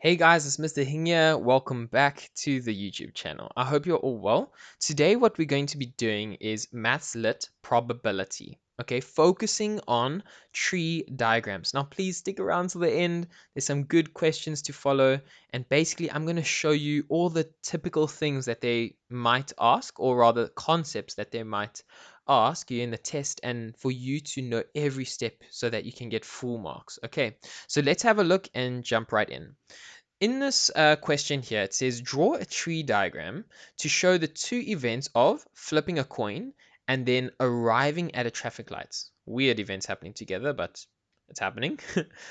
Hey guys, it's Mr. Hing here. Welcome back to the YouTube channel. I hope you're all well. Today, what we're going to be doing is Maths Lit Probability. Okay, focusing on tree diagrams. Now, please stick around to the end. There's some good questions to follow. And basically, I'm going to show you all the typical things that they might ask, or rather, concepts that they might ask you in the test, and for you to know every step so that you can get full marks. Okay, so let's have a look and jump right in. In this question here, it says draw a tree diagram to show the two events of flipping a coin and then arriving at a traffic light. Weird events happening together, but it's happening.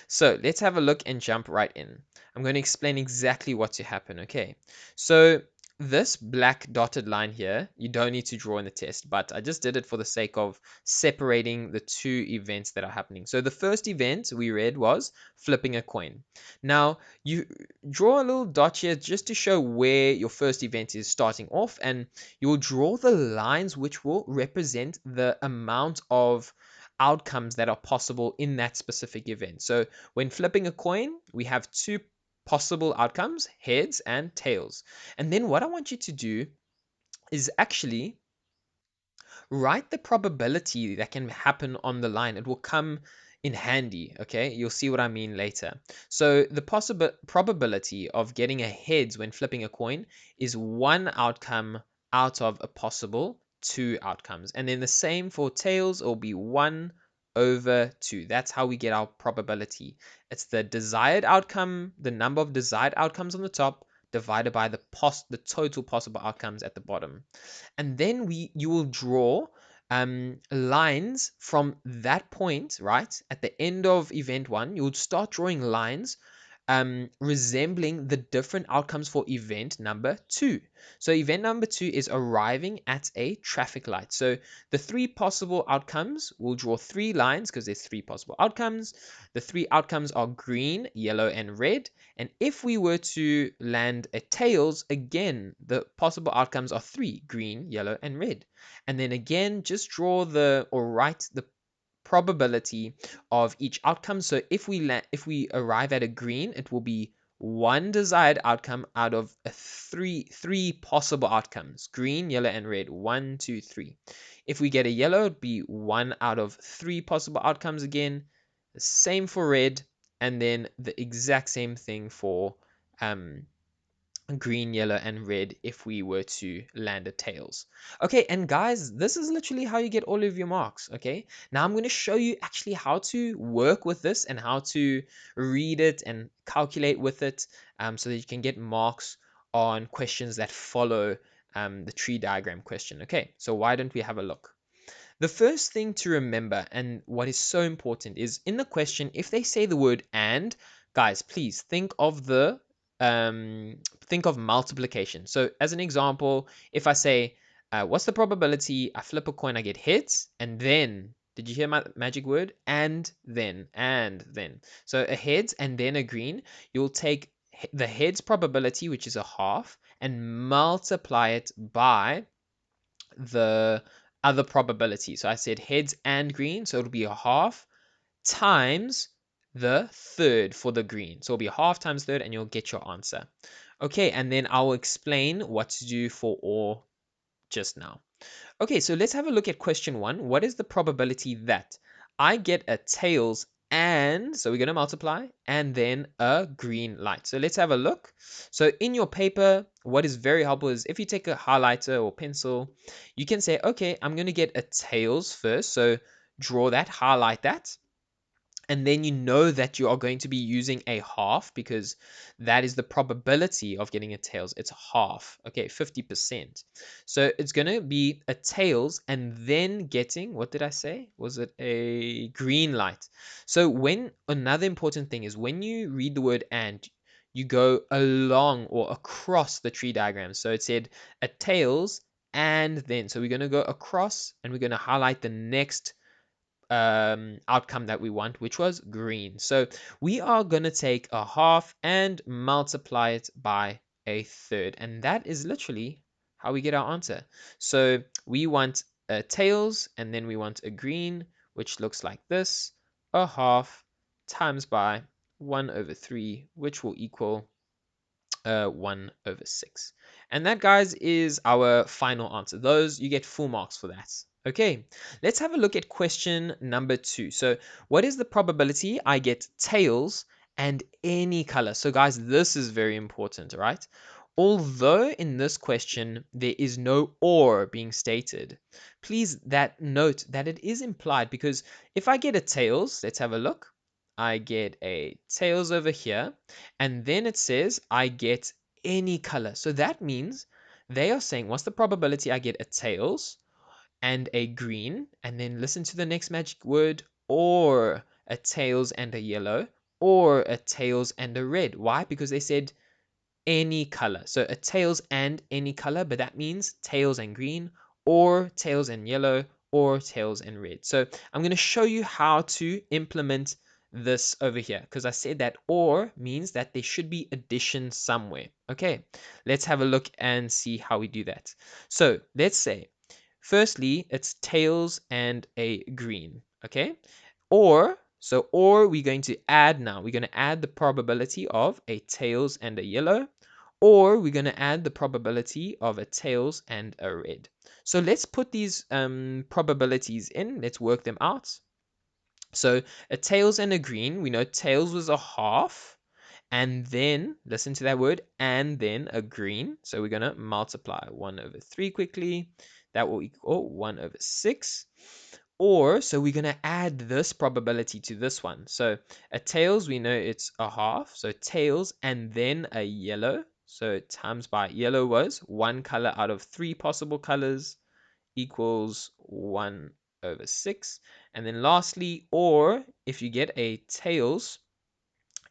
So let's have a look and jump right in. I'm going to explain exactly what to happen, okay? So this black dotted line here, you don't need to draw in the test, but I just did it for the sake of separating the two events that are happening. So the first event we read was flipping a coin. Now, you draw a little dot here just to show where your first event is starting off, and you will draw the lines which will represent the amount of outcomes that are possible in that specific event. So when flipping a coin, we have two possible outcomes, heads and tails. And then what I want you to do is actually write the probability that can happen on the line. It will come in handy, okay? You'll see what I mean later. So the possible probability of getting a heads when flipping a coin is one outcome out of a possible two outcomes. And then the same for tails, it'll be 1/2. That's how we get our probability. It's the desired outcome, the number of desired outcomes on the top, divided by the total possible outcomes at the bottom. And then you will draw lines from that point, right? At the end of event one, you would start drawing lines resembling the different outcomes for event number two. So event number two is arriving at a traffic light. So the three possible outcomes, we'll draw three lines because there's three possible outcomes. The three outcomes are green, yellow, and red. And if we were to land a tails, again, the possible outcomes are three, green, yellow, and red. And then again, just draw or write the probability of each outcome. So if we arrive at a green, it will be one desired outcome out of three possible outcomes: green, yellow, and red. One, two, three. If we get a yellow, it'd be one out of three possible outcomes again. The same for red, and then the exact same thing for um, green, yellow, and red if we were to land a tails. Okay, and guys, this is literally how you get all of your marks, okay? Now I'm going to show you actually how to work with this and how to read it and calculate with it so that you can get marks on questions that follow the tree diagram question. Okay, so why don't we have a look? The first thing to remember, and what is so important, is in the question, if they say the word and, guys, please think of multiplication. So as an example, if I say, what's the probability I flip a coin, I get heads, and then, did you hear my magic word? And then. So a heads and then a green, you'll take the heads probability, which is a half, and multiply it by the other probability. So I said heads and green, so it'll be a half times the third for the green. So it'll be a half times third, and you'll get your answer. Okay, and then I'll explain what to do for or just now. Okay, so let's have a look at question one. What is the probability that I get a tails and, so we're going to multiply, and then a green light. So let's have a look. So in your paper, what is very helpful is if you take a highlighter or pencil, you can say, okay, I'm going to get a tails first. So draw that, highlight that, and then you know that you are going to be using a half because that is the probability of getting a tails. It's half, okay, 50%. So it's going to be a tails and then getting, what did I say? Was it a green light? So another important thing is when you read the word and, you go along or across the tree diagram. So it said a tails and then. So we're going to go across and we're going to highlight the next outcome that we want, which was green. So we are going to take a half and multiply it by a third. And that is literally how we get our answer. So we want a tails and then we want a green, which looks like this: a half times by 1/3, which will equal 1 over 6. And that, guys, is our final answer. Those, you get full marks for that. Okay, let's have a look at question number 2. So what is the probability I get tails and any color? So guys, this is very important, right? Although in this question there is no or being stated, please that note that it is implied, because if I get a tails, let's have a look. I get a tails over here, and then it says I get any color. So that means they are saying, what's the probability I get a tails and a green? And then listen to the next magic word, or a tails and a yellow, or a tails and a red. Why? Because they said any color. So a tails and any color, but that means tails and green, or tails and yellow, or tails and red. So I'm going to show you how to implement this over here, because I said that or means that there should be addition somewhere. Okay, let's have a look and see how we do that. So let's say, firstly, it's tails and a green. Okay, or we're going to add now. We're going to add the probability of a tails and a yellow, or we're going to add the probability of a tails and a red. So let's put these probabilities in. Let's work them out. So a tails and a green, we know tails was a half, and then, listen to that word, and then a green. So we're going to multiply 1 over 3 quickly. That will equal 1 over 6. Or, so we're going to add this probability to this one. So a tails, we know it's a half. So tails and then a yellow. So times by yellow was 1 color out of 3 possible colors equals 1 over 6. And then lastly, or if you get a tails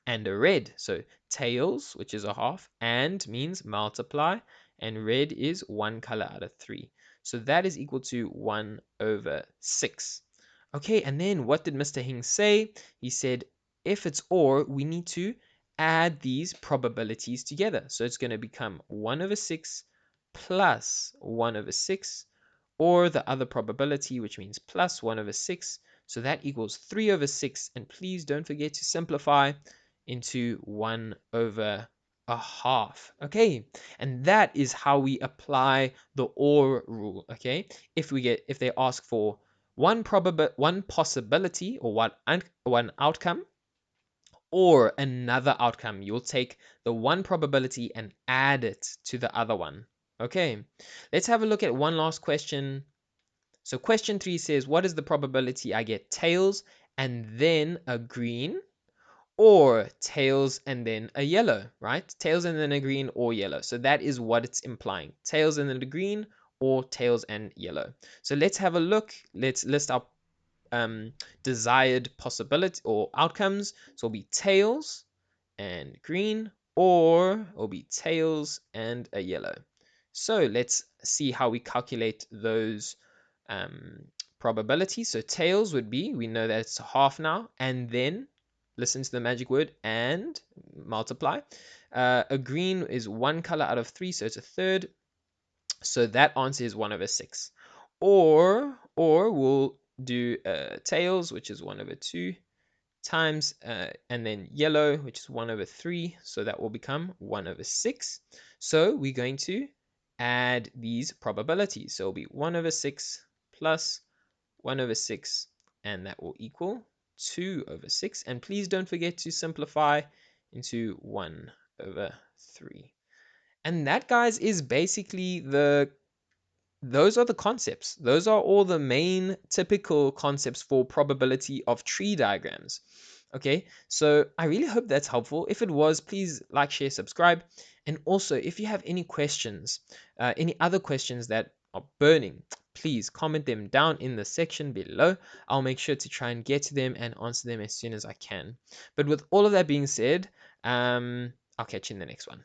and a red. So tails, which is a half, and means multiply, and red is 1 color out of 3. So that is equal to 1 over 6. Okay, and then what did Mr. Hing say? He said, if it's or, we need to add these probabilities together. So it's going to become 1 over 6 plus 1 over 6, or the other probability, which means plus 1 over 6. So that equals 3 over 6. And please don't forget to simplify into 1 over a half. Okay, and that is how we apply the or rule. Okay, if they ask for one possibility, or one outcome, or another outcome, you'll take the one probability and add it to the other one. Okay, let's have a look at one last question. So question 3 says, what is the probability I get tails and then a green, or tails and then a yellow, right? Tails and then a green or yellow. So that is what it's implying. Tails and then a green, or tails and yellow. So let's have a look. Let's list our desired possibility or outcomes. So it'll be tails and green, or it'll be tails and a yellow. So let's see how we calculate those um, probabilities. So tails would be, we know that it's half now, and then listen to the magic word and multiply. A green is 1 color out of 3, so it's a third. So that answer is 1 over 6. Or we'll do tails, which is 1 over 2, times and then yellow, which is 1 over 3. So that will become 1 over 6. So we're going to add these probabilities. So it'll be 1 over 6 plus 1 over 6, and that will equal 2 over 6. And please don't forget to simplify into 1 over 3. And that, guys, is basically those are the concepts. Those are all the main typical concepts for probability of tree diagrams. Okay, so I really hope that's helpful. If it was, please like, share, subscribe. And also, if you have any questions, any other questions that are burning, please comment them down in the section below. I'll make sure to try and get to them and answer them as soon as I can. But with all of that being said, I'll catch you in the next one.